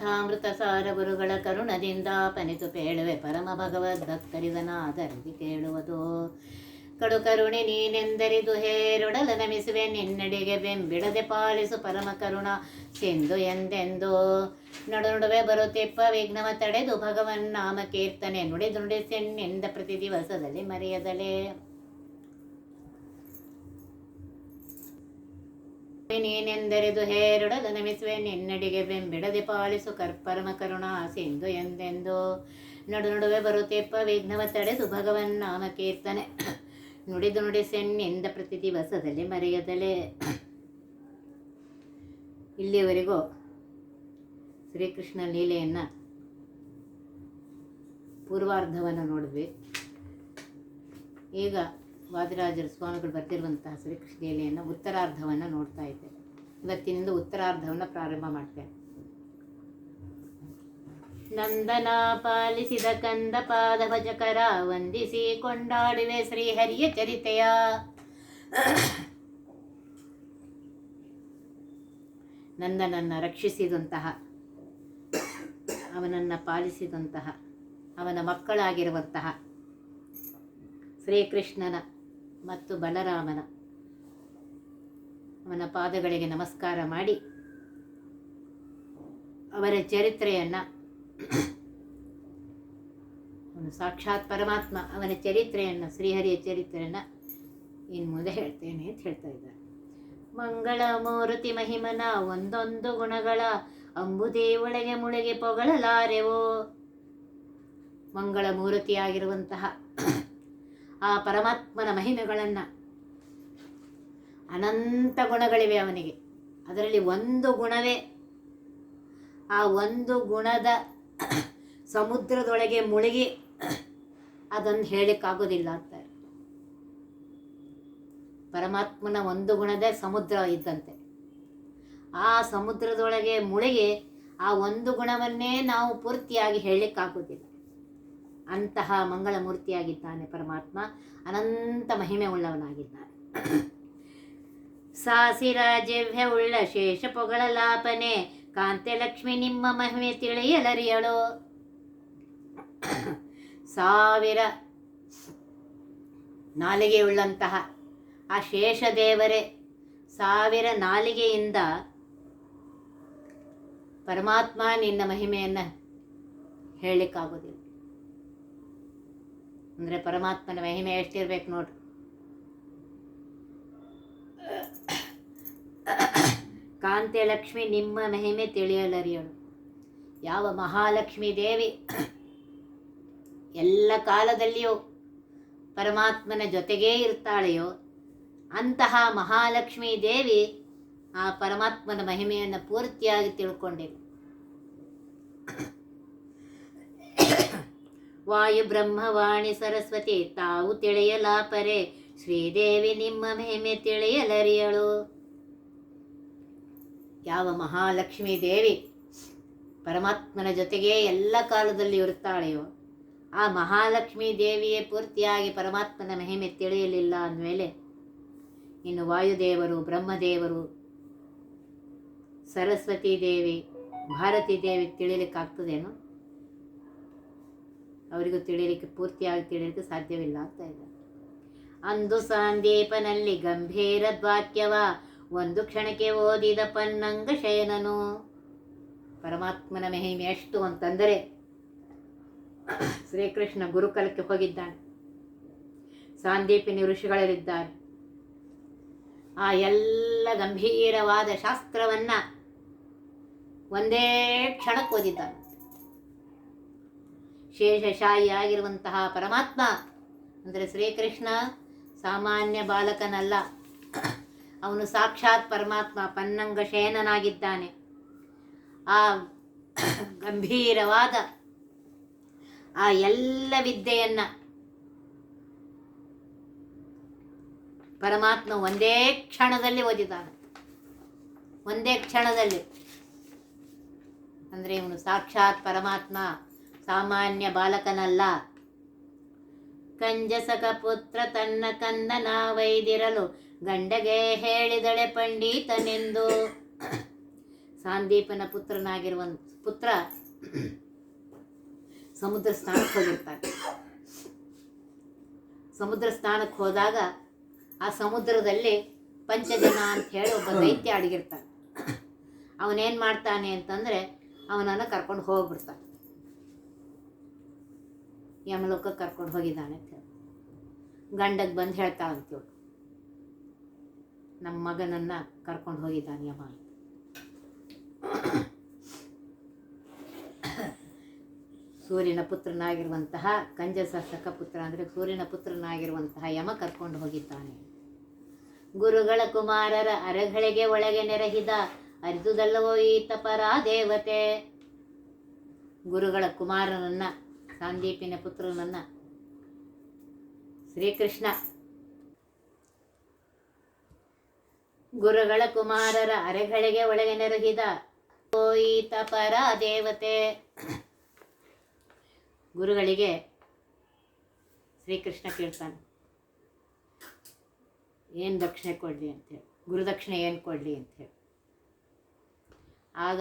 ಕಥಾಮೃತ ಸಾರ ಗುರುಗಳ ಕರುಣದಿಂದ ಪನಿತು ಪೇಳುವೆ ಪರಮ ಭಗವದ್ ಭಕ್ತರಿದನಾದರದಿ ಕೇಳುವುದು. ಕಡು ಕರುಣೆ ನೀನೆಂದರಿದು ಹೇರೊಡಲ ನಮಿಸುವೆ ನಿನ್ನಡೆಗೆ ಬೆಂಬಿಡದೆ ಪಾಲಿಸು ಪರಮ ಕರುಣ ಸಿಂಧು ಎಂದೆಂದು. ನಡುವೆ ಬರುತ್ತಿಪ್ಪ ವಿಘ್ನವ ತಡೆದು ಭಗವನ್ ನಾಮ ಕೀರ್ತನೆ ನುಡಿ ಸೆನ್ನೆಂದ ಪ್ರತಿ ದಿವಸದಲ್ಲಿ ಮರೆಯದಲೇ. ನೀನೆಂದರಿದು ಹೇರೊಡಲ ನಮಿಸುವೆ ನಿನ್ನಡಿಗೆ ಬೆಂಬಿಡದೆ ಪಾಲಿಸು ಪರಮ ಕರುಣ ಸಿಂಧು ಎಂದೆಂದು. ನಡುವೆ ಬರುತ್ತಿಪ್ಪ ವಿಘ್ನವ ತಡೆದು ಭಗವನ್ ನಾಮ ಕೀರ್ತನೆ ನುಡಿ ಸೆನ್ನೆಂದ ಪ್ರತಿ ದಿವಸದಲ್ಲಿ ಮರೆಯದಲೇ. ಇಲ್ಲಿಯವರೆಗೂ ಶ್ರೀಕೃಷ್ಣ ಲೀಲೆಯನ್ನು ಪೂರ್ವಾರ್ಧವನ್ನು ನೋಡಿದ್ವಿ. ಈಗ ವಾದಿರಾಜರ ಸ್ವಾಮಿಗಳು ಬರೆದಿರುವಂತಹ ಶ್ರೀಕೃಷ್ಣ ಲೀಲೆಯನ್ನು ಉತ್ತರಾರ್ಧವನ್ನು ನೋಡ್ತಾ ಇದ್ದೇವೆ. ಇವತ್ತಿನಿಂದ ಉತ್ತರಾರ್ಧವನ್ನು ಪ್ರಾರಂಭ ಮಾಡ್ತೇವೆ. ನಂದನ ಪಾಲಿಸಿದ ಕಂದ ಪಾದ ಭಜಕರ ವಂದಿಸಿ ಕೊಂಡಾಡುವೆ ಶ್ರೀಹರಿಯ ಚರಿತೆಯ. ನಂದನನ್ನು ರಕ್ಷಿಸಿದಂತಹ, ಅವನನ್ನು ಪಾಲಿಸಿದಂತಹ, ಅವನ ಮಕ್ಕಳಾಗಿರುವಂತಹ ಶ್ರೀಕೃಷ್ಣನ ಮತ್ತು ಬಲರಾಮನ ಅವನ ಪಾದಗಳಿಗೆ ನಮಸ್ಕಾರ ಮಾಡಿ ಅವರ ಚರಿತ್ರೆಯನ್ನು, ಅವನು ಸಾಕ್ಷಾತ್ ಪರಮಾತ್ಮ, ಅವನ ಚರಿತ್ರೆಯನ್ನು, ಶ್ರೀಹರಿಯ ಚರಿತ್ರೆಯನ್ನು ಇನ್ನು ಮುಂದೆ ಹೇಳ್ತೇನೆ ಅಂತ ಹೇಳ್ತಾ ಇದ್ದಾರೆ. ಮಂಗಳ ಮೂರ್ತಿ ಮಹಿಮನ ಒಂದೊಂದು ಗುಣಗಳ ಅಂಬುದೇ ಒಳಗೆ ಮುಳಗೆ ಪೊಗಳಲಾರೆವೋ. ಮಂಗಳ ಮೂರ್ತಿಯಾಗಿರುವಂತಹ ಆ ಪರಮಾತ್ಮನ ಮಹಿಮೆಗಳನ್ನು, ಅನಂತ ಗುಣಗಳಿವೆ ಅವನಿಗೆ. ಅದರಲ್ಲಿ ಒಂದು ಗುಣವೇ, ಆ ಒಂದು ಗುಣದ ಸಮುದ್ರದೊಳಗೆ ಮುಳುಗಿ ಅದನ್ನು ಹೇಳಲಿಕ್ಕಾಗೋದಿಲ್ಲ ಅಂತಾರೆ. ಪರಮಾತ್ಮನ ಒಂದು ಗುಣದ ಸಮುದ್ರ ಇದ್ದಂತೆ. ಆ ಸಮುದ್ರದೊಳಗೆ ಮುಳುಗಿ ಆ ಒಂದು ಗುಣವನ್ನೇ ನಾವು ಪೂರ್ತಿಯಾಗಿ ಹೇಳಲಿಕ್ಕಾಗೋದಿಲ್ಲ. ಅಂತಹ ಮಂಗಳ ಮೂರ್ತಿಯಾಗಿದ್ದಾನೆ ಪರಮಾತ್ಮ, ಅನಂತ ಮಹಿಮೆ ಉಳ್ಳವನಾಗಿದ್ದಾನೆ. ಸಾಸಿರಾಜವ್ಯ ಉಳ್ಳ ಶೇಷ ಪೊಗಳಲಾಪನೆ ಕಾಂತೆ ಲಕ್ಷ್ಮಿ ನಿಮ್ಮ ಮಹಿಮೆ ತಿಳಿಯಲರಿಯಳು. 1000 ನಾಲಿಗೆಯುಳ್ಳಂತಹ ಆ ಶೇಷದೇವರೇ 1000 ನಾಲಿಗೆಯಿಂದ ಪರಮಾತ್ಮ ನಿನ್ನ ಮಹಿಮೆಯನ್ನು ಹೇಳಲಿಕ್ಕಾಗೋದಿಲ್ಲ. ಅಂದರೆ ಪರಮಾತ್ಮನ ಮಹಿಮೆ ಎಷ್ಟಿರ್ಬೇಕು ನೋಡ್ರಿ. ಕಾಂತೆ ಲಕ್ಷ್ಮಿ ನಿಮ್ಮ ಮಹಿಮೆ ತಿಳಿಯಲರಿಯಳು. ಯಾವ ಮಹಾಲಕ್ಷ್ಮೀ ದೇವಿ ಎಲ್ಲ ಕಾಲದಲ್ಲಿಯೂ ಪರಮಾತ್ಮನ ಜೊತೆಗೇ ಇರ್ತಾಳೆಯೋ ಅಂತಹ ಮಹಾಲಕ್ಷ್ಮೀ ದೇವಿ ಆ ಪರಮಾತ್ಮನ ಮಹಿಮೆಯನ್ನು ಪೂರ್ತಿಯಾಗಿ ತಿಳ್ಕೊಂಡಿಲ್ಲ. ವಾಯು ಬ್ರಹ್ಮವಾಣಿ ಸರಸ್ವತಿ ತಾವು ತಿಳಿಯಲಾಪರೆ ಶ್ರೀದೇವಿ ನಿಮ್ಮ ಮಹಿಮೆ ತಿಳಿಯಲರಿಯಳು. ಯಾವ ಮಹಾಲಕ್ಷ್ಮೀ ದೇವಿ ಪರಮಾತ್ಮನ ಜೊತೆಗೇ ಎಲ್ಲ ಕಾಲದಲ್ಲಿ ಇರುತ್ತಾಳೆಯೋ ಆ ಮಹಾಲಕ್ಷ್ಮೀ ದೇವಿಯೇ ಪೂರ್ತಿಯಾಗಿ ಪರಮಾತ್ಮನ ಮಹಿಮೆ ತಿಳಿಯಲಿಲ್ಲ ಅಂದಮೇಲೆ ಇನ್ನು ವಾಯುದೇವರು, ಬ್ರಹ್ಮದೇವರು, ಸರಸ್ವತಿ ದೇವಿ, ಭಾರತೀ ದೇವಿ ತಿಳಿಲಿಕ್ಕಾಗ್ತದೇನೋ? ಅವರಿಗೂ ತಿಳಿಯಲಿಕ್ಕೆ, ಪೂರ್ತಿಯಾಗಿ ತಿಳಿಯಲಿಕ್ಕೆ ಸಾಧ್ಯವಿಲ್ಲ ಅಂತ ಇದೆ. ಅಂದು ಸಾಂದೀಪನಲ್ಲಿ ಗಂಭೀರ ವಾಕ್ಯವ ಒಂದು ಕ್ಷಣಕ್ಕೆ ಓದಿದ ಪನ್ನಂಗ ಶಯನನು. ಪರಮಾತ್ಮನ ಮಹಿಮೆ ಎಷ್ಟು ಅಂತಂದರೆ, ಶ್ರೀಕೃಷ್ಣ ಗುರುಕುಲಕ್ಕೆ ಹೋಗಿದ್ದಾನೆ, ಸಾಂದೀಪಿನಿ ಋಷಿಗಳಲ್ಲಿದ್ದಾರೆ. ಆ ಎಲ್ಲ ಗಂಭೀರವಾದ ಶಾಸ್ತ್ರವನ್ನು ಒಂದೇ ಕ್ಷಣಕ್ಕೆ ಓದಿದ್ದಾನೆ. ಶೇಷಶಾಹಿಯಾಗಿರುವಂತಹ ಪರಮಾತ್ಮ ಅಂದರೆ ಶ್ರೀಕೃಷ್ಣ ಸಾಮಾನ್ಯ ಬಾಲಕನಲ್ಲ, ಅವನು ಸಾಕ್ಷಾತ್ ಪರಮಾತ್ಮ, ಪನ್ನಂಗ ಶಯನನಾಗಿದ್ದಾನೆ. ಆ ಗಂಭೀರವಾದ ಆ ಎಲ್ಲ ವಿದ್ಯೆಯನ್ನು ಪರಮಾತ್ಮ ಒಂದೇ ಕ್ಷಣದಲ್ಲಿ ಓದಿದ್ದಾನೆ. ಒಂದೇ ಕ್ಷಣದಲ್ಲಿ ಅಂದರೆ ಇವನು ಸಾಕ್ಷಾತ್ ಪರಮಾತ್ಮ, ಸಾಮಾನ್ಯ ಬಾಲಕನಲ್ಲ. ಕಂಜಸಕ ಪುತ್ರ ತನ್ನ ಕಂದನ ವೈದಿರಲು ಗಂಡಗೆ ಹೇಳಿದಳೆ ಪಂಡಿತನೆಂದು. ಸಾಂದೀಪನ ಪುತ್ರನಾಗಿರುವಂಥ ಪುತ್ರ ಸಮುದ್ರ ಸ್ನಾನಕ್ಕೆ ಹೋಗಿರ್ತಾನೆ. ಸಮುದ್ರ ಸ್ನಾನಕ್ಕೆ ಹೋದಾಗ ಆ ಸಮುದ್ರದಲ್ಲಿ ಪಂಚಜನ ಅಂತ ಹೇಳಿ ಒಬ್ಬ ದೈತ್ಯ ಅಡಗಿರ್ತಾನೆ. ಅವನೇನು ಮಾಡ್ತಾನೆ ಅಂತಂದರೆ ಅವನನ್ನು ಕರ್ಕೊಂಡು ಹೋಗ್ಬಿಡ್ತಾನೆ. ಯಮಲೋಕಕ್ಕೆ ಕರ್ಕೊಂಡು ಹೋಗಿದ್ದಾನೆ ಅಂತ ಹೇಳಿ ಗಂಡಗೆ ಬಂದು ಹೇಳ್ತಾಳಂತೀವಳು, ನಮ್ಮ ಮಗನನ್ನು ಕರ್ಕೊಂಡು ಹೋಗಿದ್ದಾನೆ ಯಮ ಅಂತ. ಸೂರ್ಯನ ಪುತ್ರನಾಗಿರುವಂತಹ ಕಂಜಸಕ ಪುತ್ರ ಅಂದರೆ ಸೂರ್ಯನ ಪುತ್ರನಾಗಿರುವಂತಹ ಯಮ ಕರ್ಕೊಂಡು ಹೋಗಿದ್ದಾನೆ. ಗುರುಗಳ ಕುಮಾರರ ಅರಗಳಿಗೆ ಒಳಗೆ ನೆರಹಿದ ಅರಿದುದಲ್ಲವೋ ಈತ ಪರ ದೇವತೆ. ಗುರುಗಳ ಕುಮಾರನನ್ನ, ಸಾಂದೀಪಿನ ಪುತ್ರನನ್ನ ಶ್ರೀಕೃಷ್ಣ ಗುರುಗಳ ಕುಮಾರರ ಅರೆಗಳಿಗೆ ಒಳಗೆ ನೆರಹಿದ ಓ ಈತ ಪರ ದೇವತೆ. ಗುರುಗಳಿಗೆ ಶ್ರೀಕೃಷ್ಣ ಕೇಳ್ತಾನೆ, ಏನು ದಕ್ಷಿಣೆ ಕೊಡಲಿ ಅಂತೇಳಿ, ಗುರುದಕ್ಷಿಣೆ ಏನು ಕೊಡಲಿ ಅಂಥೇಳಿ. ಆಗ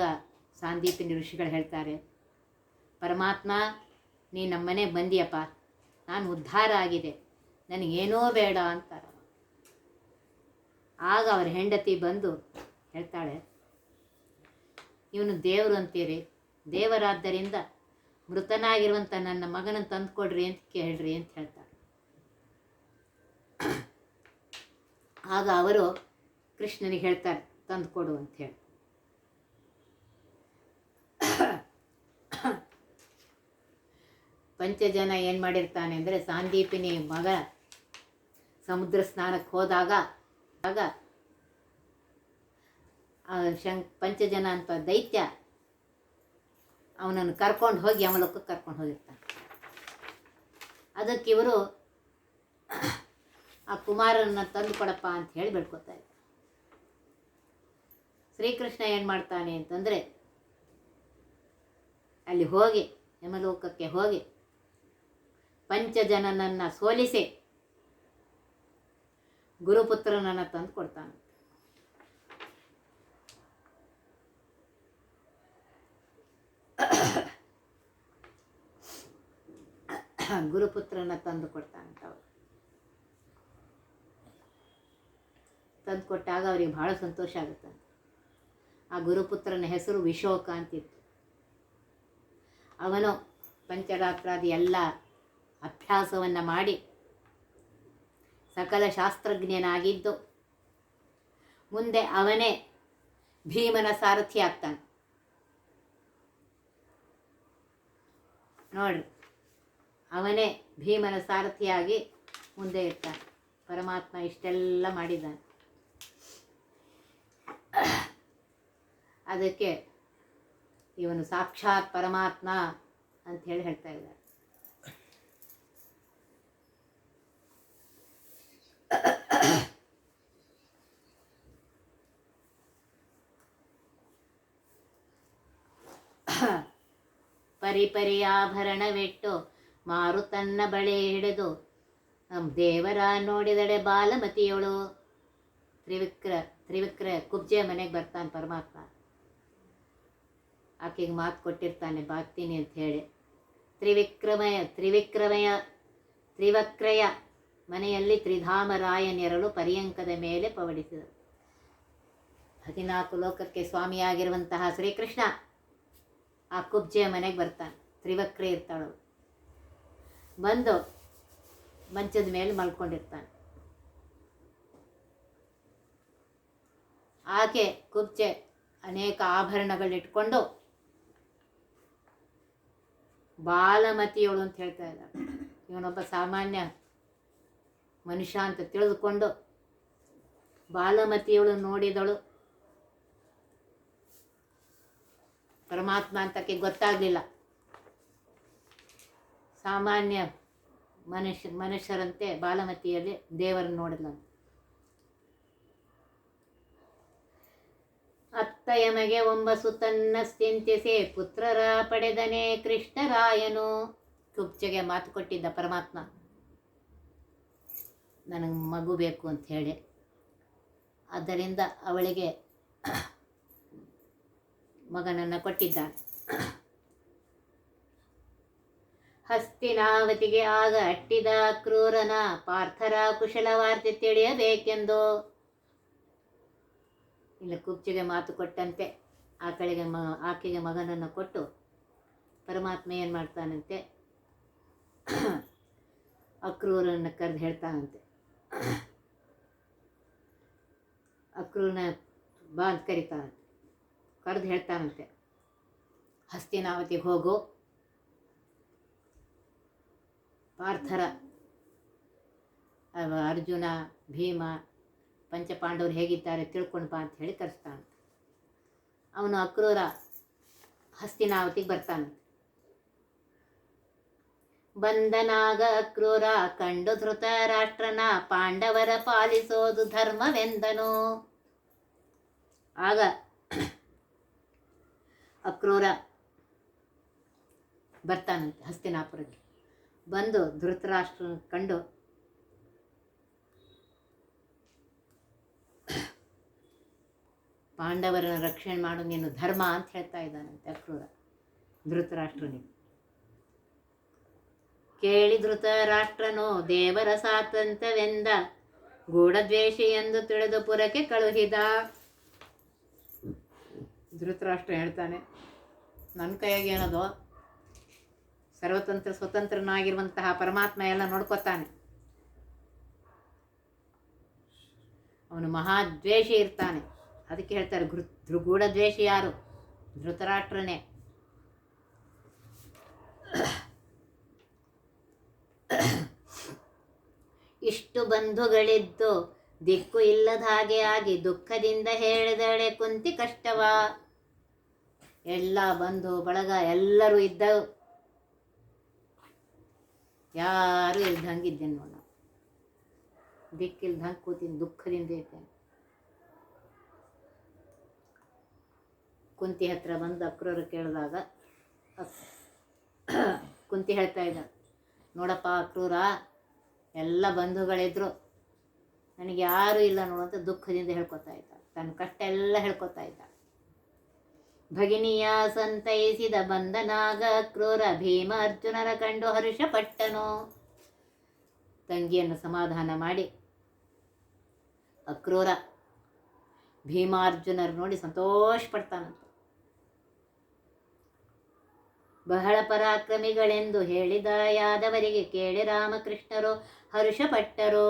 ಸಾಂದೀಪಿನ ಋಷಿಗಳು ಹೇಳ್ತಾರೆ, ಪರಮಾತ್ಮ ನೀ ನಮ್ಮನೆ ಬಂದಿಯಪ್ಪ, ನಾನು ಉದ್ಧಾರ ಆಗಿದೆ, ನನಗೇನೋ ಬೇಡ ಅಂತಾರೆ. ಆಗ ಅವ್ರ ಹೆಂಡತಿ ಬಂದು ಹೇಳ್ತಾಳೆ, ಇವನು ದೇವರು ಅಂತೀರಿ, ದೇವರಾದ್ದರಿಂದ ಮೃತನಾಗಿರುವಂಥ ನನ್ನ ಮಗನನ್ನು ತಂದುಕೊಡ್ರಿ ಅಂತ ಕೇಳ್ರಿ ಅಂತ ಹೇಳ್ತಾಳೆ. ಆಗ ಅವರು ಕೃಷ್ಣನಿಗೆ ಹೇಳ್ತಾರೆ ತಂದುಕೊಡು ಅಂಥೇಳಿ. ಪಂಚಜನ ಏನು ಮಾಡಿರ್ತಾನೆ ಅಂದರೆ, ಸಾಂದೀಪಿನಿ ಮಗ ಸಮುದ್ರ ಸ್ನಾನಕ್ಕೆ ಹೋದಾಗ ಪಂಚಜನ ಅಂತ ದೈತ್ಯ ಅವನನ್ನು ಕರ್ಕೊಂಡು ಹೋಗಿ ಯಮಲೋಕಕ್ಕೆ ಕರ್ಕೊಂಡು ಹೋಗಿರ್ತಾನೆ. ಅದಕ್ಕೆ ಇವರು ಆ ಕುಮಾರನ ತಂದು ಕೊಡಪ್ಪ ಅಂತ ಹೇಳಿ ಬೇಡ್ಕೊತಾ ಇದ್ದಾರೆ. ಶ್ರೀಕೃಷ್ಣ ಏನು ಮಾಡ್ತಾನೆ ಅಂತಂದರೆ, ಅಲ್ಲಿ ಹೋಗಿ ಯಮಲೋಕಕ್ಕೆ ಹೋಗಿ ಪಂಚಜನನನ್ನು ಸೋಲಿಸಿ ಗುರುಪುತ್ರನನ್ನು ತಂದು ಕೊಡ್ತಾನೆ. ಗುರುಪುತ್ರನ ತಂದು ಕೊಡ್ತಾನಂತ. ಅವರು ತಂದು ಕೊಟ್ಟಾಗ ಅವರಿಗೆ ಬಹಳ ಸಂತೋಷ ಆಗುತ್ತಂತೆ. ಆ ಗುರುಪುತ್ರನ ಹೆಸರು ವಿಶೋಕ ಅಂತಿತ್ತು. ಅವನು ಪಂಚರಾತ್ರಾದಿ ಎಲ್ಲ ಅಭ್ಯಾಸವನ್ನು ಮಾಡಿ ಸಕಲ ಶಾಸ್ತ್ರಜ್ಞನಾಗಿದ್ದು ಮುಂದೆ ಅವನೇ ಭೀಮನ ಸಾರಥಿ ಆಗ್ತಾನೆ. ನೋಡ್ರಿ, ಅವನೇ ಭೀಮನ ಸಾರಥಿಯಾಗಿ ಮುಂದೆ ಇರ್ತಾನೆ. ಪರಮಾತ್ಮ ಇಷ್ಟೆಲ್ಲ ಮಾಡಿದ್ದಾನೆ. ಅದಕ್ಕೆ ಇವನು ಸಾಕ್ಷಾತ್ ಪರಮಾತ್ಮ ಅಂಥೇಳಿ ಹೇಳ್ತಾ ಇದ್ದಾರೆ. ಪರಿಪರಿಯಾಭರಣವಿಟ್ಟು ಮಾರು ತನ್ನ ಬಳೆ ಹಿಡಿದು ದೇವರ ನೋಡಿದಡೆ ಬಾಲಮತಿಯಳು. ತ್ರಿವಿಕ್ರ ಕುಬ್ಜೆ ಮನೆಗೆ ಬರ್ತಾನೆ ಪರಮಾತ್ಮ. ಆಕೆಗೆ ಮಾತು ಕೊಟ್ಟಿರ್ತಾನೆ ಬಾಗ್ತೀನಿ ಅಂತ ಹೇಳಿ. ತ್ರಿವಕ್ರಯ ಮನೆಯಲ್ಲಿ ತ್ರಿಧಾಮರಾಯನೆರಳು ಪರ್ಯಂಕದ ಮೇಲೆ ಪವಡಿಸಿದರು. 14 ಲೋಕಕ್ಕೆ ಸ್ವಾಮಿಯಾಗಿರುವಂತಹ ಶ್ರೀಕೃಷ್ಣ ಆ ಕುಬ್ಜೆಯ ಮನೆಗೆ ಬರ್ತಾನೆ. ತ್ರಿವಕ್ರೆ ಇರ್ತಾಳು. ಬಂದು ಮಂಚದ ಮೇಲೆ ಮಲ್ಕೊಂಡಿರ್ತಾನೆ. ಆಕೆ ಕುಬ್ಜೆ ಅನೇಕ ಆಭರಣಗಳಿಟ್ಕೊಂಡು ಬಾಲಮತಿಯವಳು ಅಂತ ಹೇಳ್ತಾ ಇದ್ದಾಳೆ. ಇವನೊಬ್ಬ ಸಾಮಾನ್ಯ ಮನುಷ್ಯ ಅಂತ ತಿಳಿದುಕೊಂಡು ಬಾಲಮತಿಯವಳು ನೋಡಿದಳು. ಪರಮಾತ್ಮ ಅಂತಕ್ಕೆ ಗೊತ್ತಾಗಲಿಲ್ಲ. ಸಾಮಾನ್ಯ ಮನುಷ್ಯರಂತೆ ಬಾಲಮತಿಯಲ್ಲಿ ದೇವರನ್ನು ನೋಡಿದ್ಲಂತೆ. ಅತ್ತ ಯಮಗೆ ಒಂಬಸು ತನ್ನ ಚಿಂತಿಸಿ ಪುತ್ರರ ಪಡೆದನೆ ಕೃಷ್ಣರಾಯನು. ಕುಬ್ಜೆಗೆ ಮಾತು ಕೊಟ್ಟಿದ್ದ ಪರಮಾತ್ಮ, ನನಗೆ ಮಗು ಬೇಕು ಅಂತ ಹೇಳಿ. ಆದ್ದರಿಂದ ಅವಳಿಗೆ ಮಗನನ್ನು ಕೊಟ್ಟಿದ್ದಾನೆ. ಹಸ್ತಿನಾವತಿಗೆ ಆಗ ಅಟ್ಟಿದ ಕ್ರೂರನ ಪಾರ್ಥರ ಕುಶಲವಾರ್ತೆ ತಿಳಿಯಬೇಕೆಂದು. ಇಲ್ಲಿ ಕುಬ್ಜಿಗೆ ಮಾತು ಕೊಟ್ಟಂತೆ ಆಕೆಗೆ ಮಗನನ್ನು ಕೊಟ್ಟು ಪರಮಾತ್ಮ ಏನು ಮಾಡ್ತಾನಂತೆ, ಅಕ್ರೂರನ್ನು ಕರೆದು ಹೇಳ್ತಾನಂತೆ, ಅಕ್ರೂರನ ಬಾ ಅಂತ ಕರಿತಾನಂತೆ. ಕರೆದು ಹೇಳ್ತಾನಂತೆ, ಹಸ್ತಿನಾವತಿಗೆ ಹೋಗು, ಪಾರ್ಥರ ಅರ್ಜುನ ಭೀಮ ಪಂಚಪಾಂಡವರು ಹೇಗಿದ್ದಾರೆ ತಿಳ್ಕೊಂಡು ಬಾ ಅಂತ ಹೇಳಿ ಕರೆಸ್ತಾನಂತೆ. ಅವನು ಅಕ್ರೂರ ಹಸ್ತಿನಾವತಿಗೆ ಬರ್ತಾನಂತೆ. ಬಂದನಾಗ ಅಕ್ರೂರ ಕಂಡು ಧೃತರಾಷ್ಟ್ರನ ಪಾಂಡವರ ಪಾಲಿಸೋದು ಧರ್ಮವೆಂದನು. ಆಗ ಅಕ್ರೂರ ಬರ್ತಾನಂತೆ ಹಸ್ತಿನಾಪುರಕ್ಕೆ. ಬಂದು ಧೃತರಾಷ್ಟ್ರ ಕಂಡು ಪಾಂಡವರನ್ನು ರಕ್ಷಣೆ ಮಾಡು ನೀನು ಧರ್ಮ ಅಂತ ಹೇಳ್ತಾ ಇದ್ದಾನಂತೆ ಅಕ್ರೂರ ಧೃತರಾಷ್ಟ್ರನಿಗೆ. ಕೇಳಿ ಧೃತರಾಷ್ಟ್ರನು ದೇವರ ಸ್ವಾತಂತ್ರ್ಯವೆಂದ ಗೂಢದ್ವೇಷಿ ಎಂದು ತಿಳಿದು ಪುರಕ್ಕೆ ಕಳುಹಿದ. ಧೃತರಾಷ್ಟ್ರ ಹೇಳ್ತಾನೆ, ನನ್ನ ಕೈಯಾಗಿ ಏನದು, ಸ್ವತಂತ್ರನಾಗಿರುವಂತಹ ಪರಮಾತ್ಮ ಎಲ್ಲ ನೋಡ್ಕೊತಾನೆ. ಅವನು ಮಹಾದ್ವೇಷಿ ಇರ್ತಾನೆ. ಅದಕ್ಕೆ ಹೇಳ್ತಾರೆ ಗೂಢದ್ವೇಷಿ ಯಾರು? ಧೃತರಾಷ್ಟ್ರನೇ. ಇಷ್ಟು ಬಂಧುಗಳಿದ್ದು ದಿಕ್ಕು ಇಲ್ಲದ ಹಾಗೆ ಆಗಿ ದುಃಖದಿಂದ ಹೇಳಿದಳೆ ಕುಂತಿ ಕಷ್ಟವ. ಎಲ್ಲ ಬಂಧು ಬಳಗ ಎಲ್ಲರೂ ಇದ್ದವು, ಯಾರು ಇಲ್ದಂಗಿದ್ದೇನೆ ನೋಡ, ದಿಕ್ಕಿಲ್ದಂಗೆ ಕೂತೀನಿ, ದುಃಖದಿಂದ ಇದ್ದೇನೆ. ಕುಂತಿ ಹತ್ರ ಬಂದು ಅಕ್ರೂರ ಕೇಳಿದಾಗ ಕುಂತಿ ಹೇಳ್ತಾ ಇದ್ದ, ನೋಡಪ್ಪ ಅಕ್ರೂರ, ಎಲ್ಲ ಬಂಧುಗಳಿದ್ರು, ನನಗೆ ಯಾರೂ ಇಲ್ಲ ನೋಡುವಂತ ದುಃಖದಿಂದ ಹೇಳ್ಕೊತಾ ಇದ್ದ, ತನ್ನ ಕಷ್ಟ ಎಲ್ಲ ಹೇಳ್ಕೊತಾ ಇದ್ದ. ಭಗಿನಿಯ ಸಂತೈಸಿದ ಬಂದನಾಗ ಕ್ರೂರ ಭೀಮ ಅರ್ಜುನರ ಕಂಡು ಹರ್ಷಪಟ್ಟನು. ತಂಗಿಯನ್ನು ಸಮಾಧಾನ ಮಾಡಿ ಅಕ್ರೂರ ಭೀಮಾರ್ಜುನರು ನೋಡಿ ಸಂತೋಷ ಪಡ್ತಾನಂತ. ಬಹಳ ಪರಾಕ್ರಮಿಗಳೆಂದು ಹೇಳಿದ ಯಾದವರಿಗೆ ಕೇಳಿ ರಾಮಕೃಷ್ಣರು ಹರ್ಷಪಟ್ಟರು.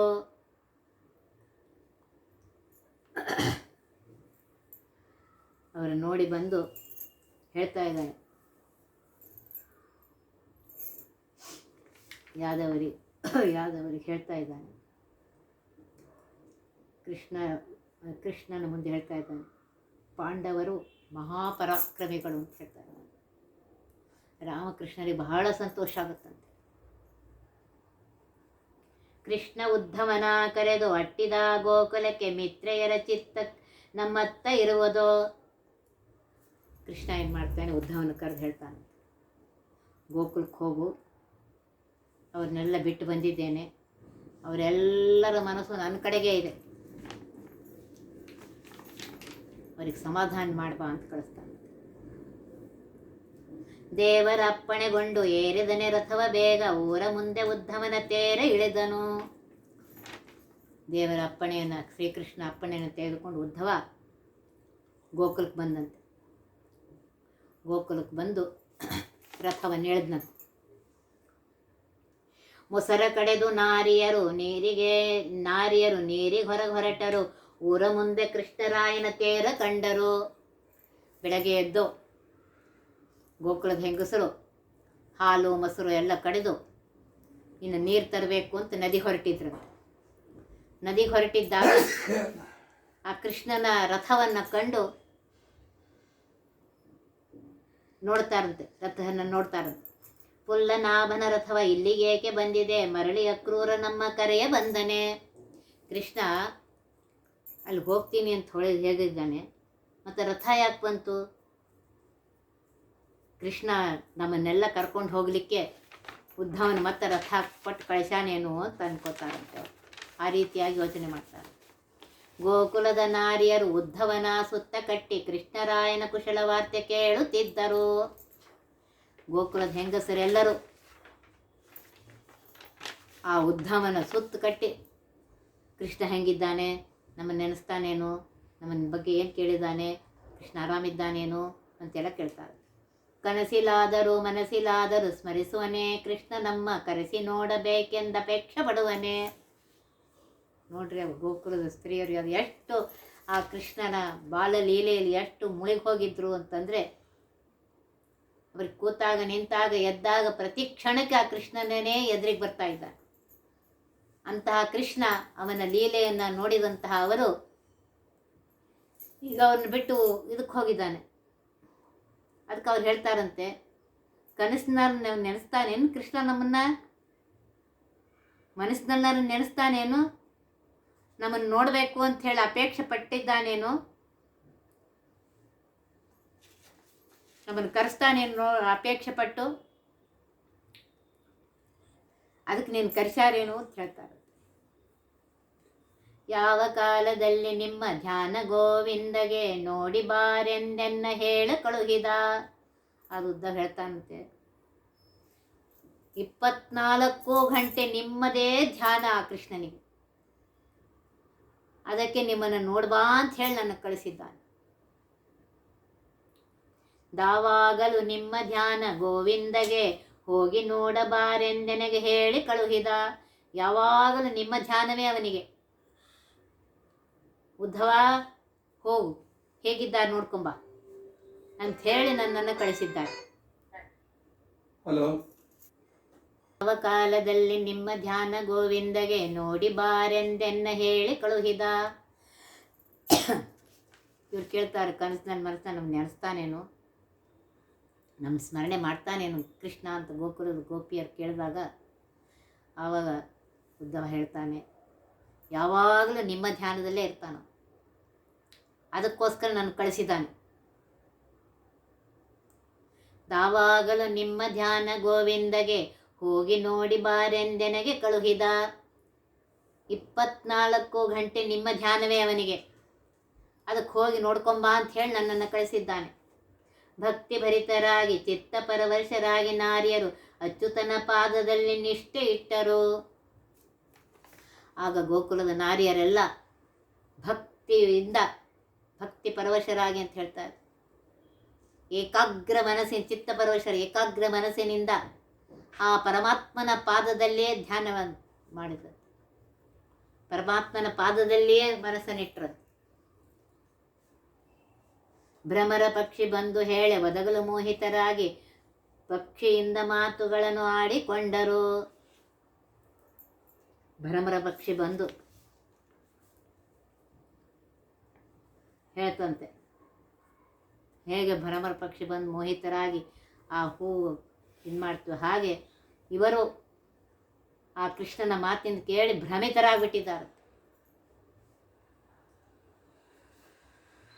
ಅವರು ನೋಡಿ ಬಂದು ಹೇಳ್ತಾ ಇದ್ದಾನೆ, ಯಾದವರಿಗೆ ಹೇಳ್ತಾ ಇದ್ದಾನೆ, ಕೃಷ್ಣನ ಮುಂದೆ ಹೇಳ್ತಾ ಇದ್ದಾನೆ, ಪಾಂಡವರು ಮಹಾಪರಾಕ್ರಮಿಗಳು ಅಂತ ಹೇಳ್ತಾ ಇದ್ದಾನೆ. ರಾಮಕೃಷ್ಣರಿಗೆ ಬಹಳ ಸಂತೋಷ ಆಗುತ್ತಂತೆ. ಕೃಷ್ಣ ಉದ್ಧವನ ಕರೆದು ಅಟ್ಟಿದ ಗೋಕುಲಕ್ಕೆ ಮಿತ್ರೆಯರ ಚಿತ್ತ ನಮ್ಮತ್ತ ಇರುವುದೋ. ಕೃಷ್ಣ ಏನು ಮಾಡ್ತಾನೆ, ಉದ್ಧವನ ಕರೆದು ಹೇಳ್ತಾನೆ, ಗೋಕುಲಕ್ಕೆ ಹೋಗು, ಅವ್ರನ್ನೆಲ್ಲ ಬಿಟ್ಟು ಬಂದಿದ್ದೇನೆ, ಅವರೆಲ್ಲರ ಮನಸ್ಸು ನನ್ನ ಕಡೆಗೆ ಇದೆ, ಅವ್ರಿಗೆ ಸಮಾಧಾನ ಮಾಡ್ಬಾ ಅಂತ ಕಳಿಸ್ತಾನೆ. ದೇವರ ಅಪ್ಪಣೆಗೊಂಡು ಏರಿದನೆ ರಥವ ಬೇಗ, ಊರ ಮುಂದೆ ಉದ್ಧವನ ತೇರ ಇಳಿದನು. ದೇವರ ಅಪ್ಪಣೆಯನ್ನು, ಶ್ರೀಕೃಷ್ಣ ಅಪ್ಪಣೆಯನ್ನು ತೆಗೆದುಕೊಂಡು ಉದ್ಧವ ಗೋಕುಲಕ್ಕೆ ಬಂದಂತೆ. ಗೋಕುಲಕ್ಕೆ ಬಂದು ರಥವನ್ನು ಎಳೆದನಂತೆ. ಮೊಸರ ಕಡೆದು ನಾರಿಯರು ನೀರಿಗೆ ಹೊರಗೆ ಹೊರಟರು, ಊರ ಮುಂದೆ ಕೃಷ್ಣರಾಯನ ತೇರ ಕಂಡರು. ಬೆಳಗ್ಗೆ ಎದ್ದು ಗೋಕುಲದ ಹೆಂಗಸರು ಹಾಲು ಮೊಸರು ಎಲ್ಲ ಕಡೆದು ಇನ್ನು ನೀರು ತರಬೇಕು ಅಂತ ನದಿಗೆ ಹೊರಟಿದ್ರಂತೆ. ನದಿಗೆ ಹೊರಟಿದ್ದಾಗ ಆ ಕೃಷ್ಣನ ರಥವನ್ನು ಕಂಡು ನೋಡ್ತಾರಂತೆ, ರಥವನ್ನು ನೋಡ್ತಾರಂತೆ. ಪುಲ್ಲನಾಭನ ರಥವ ಇಲ್ಲಿಗೆ ಏಕೆ ಬಂದಿದೆ, ಮರಳಿ ಅಕ್ರೂರ ನಮ್ಮ ಕರೆಯ ಬಂದನೆ. ಕೃಷ್ಣ ಅಲ್ಲಿ ಹೋಗ್ತೀನಿ ಅಂತ ಹೇಳಿದ್ದಾನೆ, ಮತ್ತು ರಥ ಯಾಕೆ ಬಂತು? ಕೃಷ್ಣ ನಮ್ಮನ್ನೆಲ್ಲ ಕರ್ಕೊಂಡು ಹೋಗಲಿಕ್ಕೆ ಉದ್ಧವನ ಮತ್ತೆ ರಥ ಕೊಟ್ಟು ಕಳಿಸಾನೇನು ಅಂತ ಅನ್ಕೋತಾರಂತೆ. ಆ ರೀತಿಯಾಗಿ ಯೋಚನೆ ಮಾಡ್ತಾರೆ. ಗೋಕುಲದ ನಾರಿಯರು ಉದ್ಧವನ ಸುತ್ತ ಕಟ್ಟಿ ಕೃಷ್ಣರಾಯನ ಕುಶಲವಾರ್ತೆ ಕೇಳುತ್ತಿದ್ದರು. ಗೋಕುಲದ ಹೆಂಗಸರೆಲ್ಲರೂ ಆ ಉದ್ಧವನ ಸುತ್ತು ಕಟ್ಟಿ ಕೃಷ್ಣ ಹೆಂಗಿದ್ದಾನೆ, ನಮ್ಮನ್ನು ನೆನೆಸ್ತಾನೇನು, ನಮ್ಮನ್ನ ಬಗ್ಗೆ ಏನು ಕೇಳಿದ್ದಾನೆ, ಕೃಷ್ಣ ಆರಾಮಿದ್ದಾನೇನು ಅಂತೆಲ್ಲ ಕೇಳ್ತಾರೆ. ಕನಸಿಲಾದರೂ ಮನಸ್ಸಿಲಾದರೂ ಸ್ಮರಿಸುವನೇ, ಕೃಷ್ಣ ನಮ್ಮ ಕರೆಸಿ ನೋಡಬೇಕೆಂದ ಅಪೇಕ್ಷೆ ಪಡುವನೇ. ನೋಡ್ರಿ ಅವ್ರು ಗೋಕುಲದ ಸ್ತ್ರೀಯರು ಅದು ಎಷ್ಟು ಆ ಕೃಷ್ಣನ ಬಾಲಲೀಲೆಯಲ್ಲಿ ಎಷ್ಟು ಮುಳುಗಿ ಹೋಗಿದ್ರು ಅಂತಂದರೆ, ಅವ್ರಿಗೆ ಕೂತಾಗ ನಿಂತಾಗ ಎದ್ದಾಗ ಪ್ರತಿ ಕ್ಷಣಕ್ಕೆ ಆ ಕೃಷ್ಣನೇ ಎದುರಿಗೆ ಬರ್ತಾ ಇದ್ದ. ಅಂತಹ ಕೃಷ್ಣ, ಅವನ ಲೀಲೆಯನ್ನು ನೋಡಿದಂತಹ ಅವರು ಈಗ ಅವ್ರನ್ನ ಬಿಟ್ಟು ಇದಕ್ಕೆ ಹೋಗಿದ್ದಾನೆ. ಅದಕ್ಕೆ ಅವ್ರು ಹೇಳ್ತಾರಂತೆ, ಕನಸಿನಲ್ಲಿ ನೆನೆಸ್ತಾನೇನು ಕೃಷ್ಣ ನಮ್ಮನ್ನ, ಮನಸ್ಸಿನಲ್ಲಾರು ನೆನೆಸ್ತಾನೇನು, ನಮ್ಮನ್ನು ನೋಡಬೇಕು ಅಂತ ಹೇಳಿ ಅಪೇಕ್ಷೆ ಪಟ್ಟಿದ್ದಾನೇನು, ನಮ್ಮನ್ನು ಕರೆಸ್ತಾನೇನು ಅಪೇಕ್ಷೆ ಪಟ್ಟು, ಅದಕ್ಕೆ ನೀನು ಕರೆಸ್ಯಾರೇನು ಅಂತ ಹೇಳ್ತಾರೆ. ಯಾವ ಕಾಲದಲ್ಲಿ ನಿಮ್ಮ ಧ್ಯಾನ ಗೋವಿಂದಗೆ ನೋಡಿ ಬಾರೆಂದೆನ್ನ ಹೇಳ ಕಳುಹಿದ. ಅದು ಉದ್ದ ಹೇಳ್ತಾನಂತೆ, 24 ಗಂಟೆ ನಿಮ್ಮದೇ ಧ್ಯಾನ ಆ ಕೃಷ್ಣನಿಗೆ, ಅದಕ್ಕೆ ನಿಮ್ಮನ್ನು ನೋಡ್ಬಾ ಅಂತ ಹೇಳಿ ನನ್ನ ಕಳಿಸಿದ್ದಾನೆ. ದಾವಾಗಲು ನಿಮ್ಮ ಧ್ಯಾನ ಗೋವಿಂದಗೆ ಹೋಗಿ ನೋಡಬಾರೆಂದೆನಗೆ ಹೇಳಿ ಕಳುಹಿದ. ಯಾವಾಗಲೂ ನಿಮ್ಮ ಧ್ಯಾನವೇ ಅವನಿಗೆ, ಉದ್ಧವ ಹೋಗು ಹೇಗಿದ್ದಾರೆ ನೋಡ್ಕೊಂಬ ಅಂತ ಹೇಳಿ ನನ್ನನ್ನು ಕಳಿಸಿದ್ದಾರೆ. ಹಲೋ. ಯಾವ ಕಾಲದಲ್ಲಿ ನಿಮ್ಮ ಧ್ಯಾನ ಗೋವಿಂದಗೆ ನೋಡಿ ಬಾರೆಂದೆನ್ನ ಹೇಳಿ ಕಳುಹಿದ. ಇವ್ರು ಕೇಳ್ತಾರೆ, ಕನಸಿನಲ್ಲಿ ಮನಸ್ಸನ್ನ ನಮ್ಗೆ ನೆನೆಸ್ತಾನೇನು, ನಮ್ಮ ಸ್ಮರಣೆ ಮಾಡ್ತಾನೇನು ಕೃಷ್ಣ ಅಂತ ಗೋಕುಲದ ಗೋಪಿಯರು ಕೇಳಿದಾಗ ಆವಾಗ ಉದ್ಧವ ಹೇಳ್ತಾನೆ, ಯಾವಾಗಲೂ ನಿಮ್ಮ ಧ್ಯಾನದಲ್ಲೇ ಇರ್ತಾನೆ, ಅದಕ್ಕೋಸ್ಕರ ನಾನು ಕಳಿಸಿದ್ದಾನೆ. ಯಾವಾಗಲೂ ನಿಮ್ಮ ಧ್ಯಾನ ಗೋವಿಂದಗೆ ಹೋಗಿ ನೋಡಿ ಬಾರೆಂದೆನಗೆ ಕಳುಹಿದ. 24 ಗಂಟೆ ನಿಮ್ಮ ಧ್ಯಾನವೇ ಅವನಿಗೆ, ಅದಕ್ಕೆ ಹೋಗಿ ನೋಡ್ಕೊಂಬ ಅಂತ ಹೇಳಿ ನನ್ನನ್ನು ಕಳಿಸಿದ್ದಾನೆ. ಭಕ್ತಿ ಭರಿತರಾಗಿ ಚಿತ್ತ ಪರವಶರಾಗಿ ನಾರಿಯರು ಅಚ್ಯುತನ ಪಾದದಲ್ಲಿ ನಿಷ್ಠೆ ಇಟ್ಟರು. ಆಗ ಗೋಕುಲದ ನಾರಿಯರೆಲ್ಲ ಭಕ್ತಿಯಿಂದ ಭಕ್ತಿ ಪರವಶರಾಗಿ ಅಂತ ಹೇಳ್ತಾರೆ. ಏಕಾಗ್ರ ಮನಸ್ಸಿನ ಚಿತ್ತ ಪರವಶರ ಏಕಾಗ್ರ ಮನಸ್ಸಿನಿಂದ ಆ ಪರಮಾತ್ಮನ ಪಾದದಲ್ಲಿಯೇ ಧ್ಯಾನವನ್ನು ಮಾಡಿದರು, ಪರಮಾತ್ಮನ ಪಾದದಲ್ಲಿಯೇ ಮನಸ್ಸನ್ನಿಟ್ಟರು. ಭ್ರಮರ ಪಕ್ಷಿ ಬಂದು ಹೇಳೆ ಒದಗಲು ಮೋಹಿತರಾಗಿ ಪಕ್ಷಿಯಿಂದ ಮಾತುಗಳನ್ನು ಆಡಿಕೊಂಡರು. ಭ್ರಮರ ಪಕ್ಷಿ ಬಂದು ಹೇಳ್ತಂತೆ, ಹೇಗೆ ಭ್ರಮರ ಪಕ್ಷಿ ಬಂದು ಮೋಹಿತರಾಗಿ ಆ ಹೂವು ಇದು ಮಾಡ್ತೀವಿ, ಹಾಗೆ ಇವರು ಆ ಕೃಷ್ಣನ ಮಾತಿನ ಕೇಳಿ ಭ್ರಮಿತರಾಗ್ಬಿಟ್ಟಿದ್ದಾರೆ.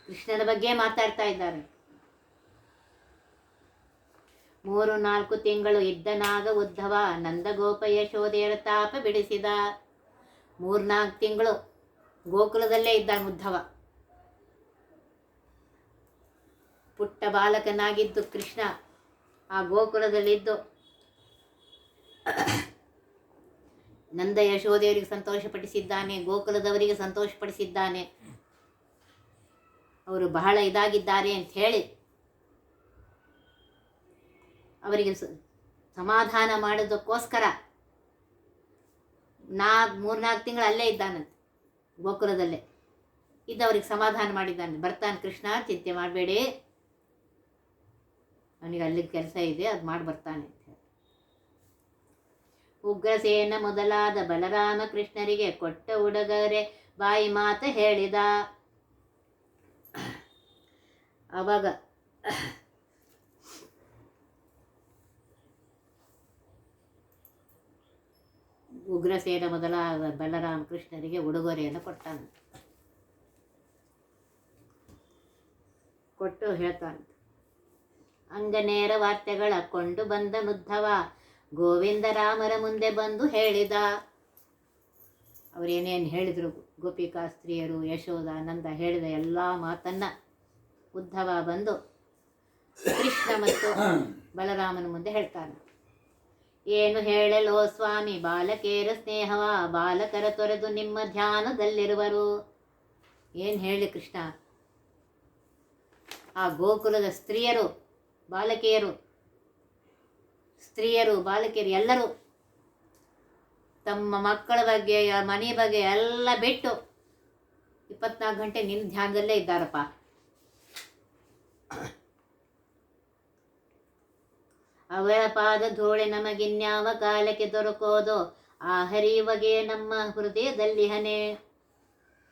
ಕೃಷ್ಣನ ಬಗ್ಗೆ ಮಾತಾಡ್ತಾ ಇದ್ದಾರೆ. 3-4 ತಿಂಗಳು ಇದ್ದನಾಗ ಉದ್ಧವ ನಂದಗೋಪ ಯಶೋದೆಯರ ತಾಪ ಬಿಡಿಸಿದ. 3-4 ತಿಂಗಳು ಗೋಕುಲದಲ್ಲೇ ಇದ್ದಾನೆ ಉದ್ಧವ. ಪುಟ್ಟ ಬಾಲಕನಾಗಿದ್ದು ಕೃಷ್ಣ ಆ ಗೋಕುಲದಲ್ಲಿದ್ದು ನಂದ ಯಶೋದೆಯವರಿಗೆ ಸಂತೋಷಪಡಿಸಿದ್ದಾನೆ, ಗೋಕುಲದವರಿಗೆ ಸಂತೋಷಪಡಿಸಿದ್ದಾನೆ. ಅವರು ಬಹಳ ಇದಾಗಿದ್ದಾರೆ ಅಂತ ಹೇಳಿ ಅವರಿಗೆ ಸಮಾಧಾನ ಮಾಡೋದಕ್ಕೋಸ್ಕರ 3-4 ತಿಂಗಳು ಅಲ್ಲೇ ಇದ್ದಾನಂತೆ, ಗೋಕುಲದಲ್ಲೇ ಇದ್ದವ್ರಿಗೆ ಸಮಾಧಾನ ಮಾಡಿದ್ದಾನೆ. ಬರ್ತಾನೆ ಕೃಷ್ಣ, ಚಿಂತೆ ಮಾಡಬೇಡಿ, ಅವನಿಗೆ ಅಲ್ಲಿಗೆ ಕೆಲಸ ಇದೆ, ಅದು ಮಾಡಿ ಬರ್ತಾನೆ ಅಂತ ಹೇಳಿ. ಉಗ್ರಸೇನ ಮೊದಲಾದ ಬಲರಾಮ ಕೃಷ್ಣರಿಗೆ ಕೊಟ್ಟ ಉಡುಗೊರೆ ಬಾಯಿ ಮಾತ ಹೇಳಿದ. ಆವಾಗ ಉಗ್ರಸೇನ ಮೊದಲಾದ ಬಲರಾಮ ಕೃಷ್ಣರಿಗೆ ಉಡುಗೊರೆಯನ್ನು ಕೊಟ್ಟಾನಂತೆ. ಕೊಟ್ಟು ಹೇಳ್ತಾನಂತೆ, ಅಂಗನೇರ ವಾರ್ತೆಗಳ ಕೊಂಡು ಬಂದನುದ್ಧವ ಗೋವಿಂದ ರಾಮರ ಮುಂದೆ ಬಂದು ಹೇಳಿದ. ಅವರೇನೇನು ಹೇಳಿದರು, ಗೋಪಿಕಾ ಸ್ತ್ರೀಯರು, ಯಶೋಧ, ನಂದ ಹೇಳಿದ ಎಲ್ಲ ಮಾತನ್ನು ಉದ್ಧವ ಬಂದು ಕೃಷ್ಣ ಮತ್ತು ಬಲರಾಮನ ಮುಂದೆ ಹೇಳ್ತಾನೆ. ಏನು ಹೇಳಲೋ ಸ್ವಾಮಿ ಬಾಲಕೇರ ಸ್ನೇಹವ, ಬಾಲಕರ ತೊರೆದು ನಿಮ್ಮ ಧ್ಯಾನದಲ್ಲಿರುವರು. ಏನು ಹೇಳಿ ಕೃಷ್ಣ, ಆ ಗೋಕುಲದ ಸ್ತ್ರೀಯರು ಬಾಲಕಿಯರು, ಸ್ತ್ರೀಯರು ಬಾಲಕಿಯರು ಎಲ್ಲರೂ ತಮ್ಮ ಮಕ್ಕಳ ಬಗ್ಗೆ ಮನೆ ಬಗ್ಗೆ ಎಲ್ಲ ಬಿಟ್ಟು 24 ಗಂಟೆ ನಿನ್ನ ಧ್ಯಾನದಲ್ಲೇ ಇದ್ದಾರಪ್ಪ. ಅವರ ಪಾದ ಧೂಳೆ ನಮಗಿನ್ಯಾವ ಕಾಲಕ್ಕೆ ದೊರಕೋದೋ, ಆ ಹರಿಯುವಗೆ ನಮ್ಮ ಹೃದಯದಲ್ಲಿ ಹನೆ.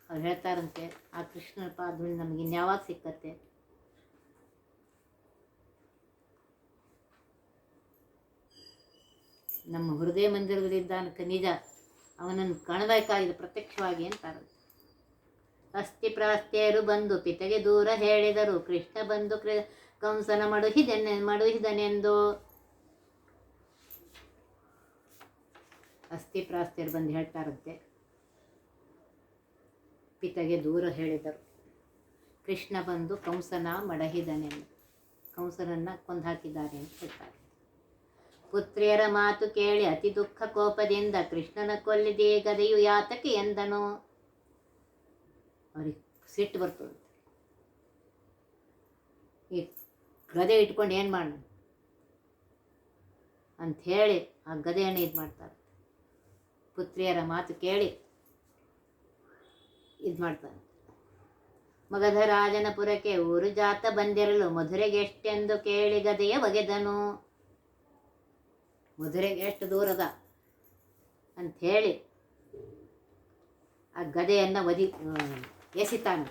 ಅವ್ರು ಹೇಳ್ತಾರಂತೆ, ಆ ಕೃಷ್ಣನ ಪಾದ ಧೂಳೆ ನಮಗಿನ್ಯಾವಾಗ ಸಿಕ್ಕತ್ತೆ. ನಮ್ಮ ಹೃದಯ ಮಂದಿರದಲ್ಲಿದ್ದಾನ ನಿಜ, ಅವನನ್ನು ಕಾಣಬೇಕಾಗಿದೆ ಪ್ರತ್ಯಕ್ಷವಾಗಿ ಅಂತಾರಂತೆ. ಅಸ್ಥಿ ಪ್ರಾಸ್ತ್ಯರು ಬಂದು ಪಿತೆಗೆ ದೂರ ಹೇಳಿದರು, ಕೃಷ್ಣ ಬಂದು ಕಂಸನ ಮಡುಹಿದನೆಂದು. ಅಸ್ಥಿ ಪ್ರಾಸ್ತ್ಯರು ಬಂದು ಹೇಳ್ತಾರಂತೆ, ಪಿತೆಗೆ ದೂರ ಹೇಳಿದರು, ಕೃಷ್ಣ ಬಂದು ಕಂಸನ ಮಡಹಿದನೆಂದು, ಕಂಸನನ್ನು ಕೊಂದು ಹಾಕಿದ್ದಾರೆ ಅಂತ ಹೇಳ್ತಾರೆ. ಪುತ್ರಿಯರ ಮಾತು ಕೇಳಿ ಅತಿ ದುಃಖ ಕೋಪದಿಂದ ಕೃಷ್ಣನ ಕೊಲ್ಲಿದೆ ಗದೆಯು ಯಾತಕ್ಕೆ ಎಂದನು. ಅವ್ರಿಗೆ ಸಿಟ್ಟು ಬರ್ತದೆ, ಈ ಗದೆ ಇಟ್ಕೊಂಡು ಏನು ಮಾಡೋಣ ಅಂಥೇಳಿ ಆ ಗದೆಯನ್ನು ಇದು ಮಾಡ್ತಾರೆ. ಪುತ್ರಿಯರ ಮಾತು ಕೇಳಿ ಇದು ಮಾಡ್ತಾರೆ. ಮಗಧ ರಾಜನ ಪುರಕ್ಕೆ ಊರು ಜಾತ ಬಂದಿರಲು ಮಧುರೆಗೆ ಎಷ್ಟೆಂದು ಕೇಳಿ ಗದೆಯ ಒಗೆದನು. ಮಧುರೆಗೆ ಎಷ್ಟು ದೂರದ ಅಂಥೇಳಿ ಆ ಗದೆಯನ್ನು ಎಸಿತಾನೆ.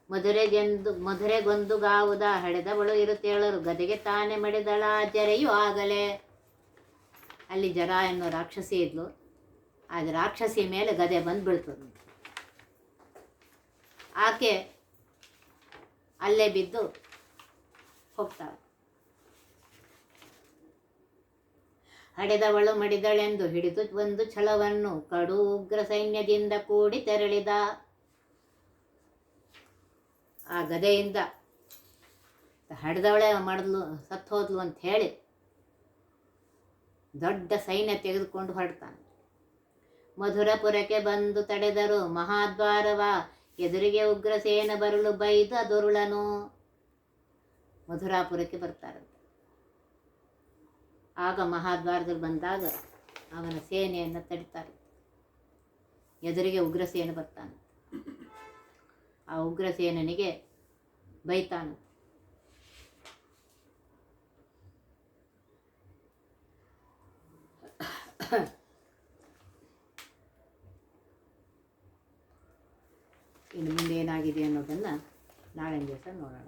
ಮಧುರೆಗೊಂದು ಗಾವುದ ಹಡೆದವಳು ಇರುತ್ತೇಳರು, ಗದೆಗೆ ತಾನೇ ಮಡಿದಳ ಜರೆಯು ಆಗಲೇ. ಅಲ್ಲಿ ಜರ ಎನ್ನೋ ರಾಕ್ಷಸಿ ಇದ್ಲು, ಆ ರಾಕ್ಷಸಿ ಮೇಲೆ ಗದೆ ಬಂದು ಬೀಳ್ತದೆ. ಆಕೆ ಅಲ್ಲೇ ಬಿದ್ದು ಹೋಗ್ತಾಳೆ. ಹಡೆದವಳು ಮಡಿದಳೆಂದು ಹಿಡಿದು ಒಂದು ಛಳವನ್ನು ಕಡು ಉಗ್ರ ಸೈನ್ಯದಿಂದ ಕೂಡಿ ತೆರಳಿದ. ಆ ಗದೆಯಿಂದ ಹಡೆದವಳೆ ಮಾಡಿದ್ಲು, ಸತ್ತು ಹೋದ್ಲು ಅಂತ ಹೇಳಿ ದೊಡ್ಡ ಸೈನ್ಯ ತೆಗೆದುಕೊಂಡು ಹೊರಡ್ತಾನೆ. ಮಧುರಪುರಕ್ಕೆ ಬಂದು ತಡೆದರು ಮಹಾದ್ವಾರವ, ಎದುರಿಗೆ ಉಗ್ರಸೇನ ಬರಲು ಬೈದ ದೊರುಳನು. ಮಧುರಾಪುರಕ್ಕೆ ಬರ್ತಾರಂತೆ. ಆಗ ಮಹಾದ್ವಾರದಲ್ಲಿ ಬಂದಾಗ ಅವನ ಸೇನೆಯನ್ನು ತಡಿತಾರೆ. ಎದುರಿಗೆ ಉಗ್ರಸೇನ ಬರ್ತಾನೆ. ಆ ಉಗ್ರಸೇನನಿಗೆ ಬೈತಾನೆ, ಇನ್ನು ಮುಂದೆ ಏನಾಗಿದೆ ಅನ್ನೋದನ್ನು ನಾಳೆ ದಿವಸ ನೋಡೋಣ.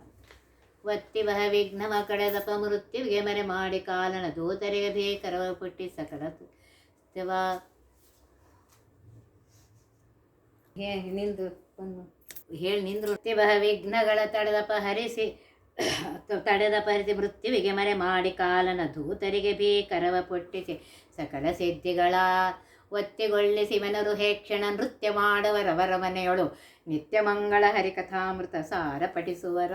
ಒತ್ತಿ ಬಹ ವಿಘ್ನವ ಕಳೆದಪ ಮೃತ್ಯುವಿಗೆ ಮರೆ ಮಾಡಿ ಕಾಲನ ದೂತರಿಗೆ ಭೀಕರವ ಪುಟ್ಟಿ ಸಕಲ ಹೇಳಿ ನಿಂದ್ರು. ಬಹ ವಿಘ್ನಗಳ ತಡೆದಪ ಹರಿಸಿ ಮೃತ್ಯುವಿಗೆ ಮರೆ ಮಾಡಿ ಕಾಲನ ದೂತರಿಗೆ ಭೀಕರವ ಪುಟ್ಟಿಸಿ ಸಕಲ ಸಿದ್ಧಿಗಳ ಒತ್ತಿಗೊಳ್ಳಿಸಿ ಮನರು ಹೇಕ್ಷಣ ನೃತ್ಯ ಮಾಡುವರವರ ಮನೆಯೊಳು ನಿತ್ಯ ಮಂಗಳ ಹರಿಕಥಾಮೃತ ಸಾರ ಪಠಿಸುವರ.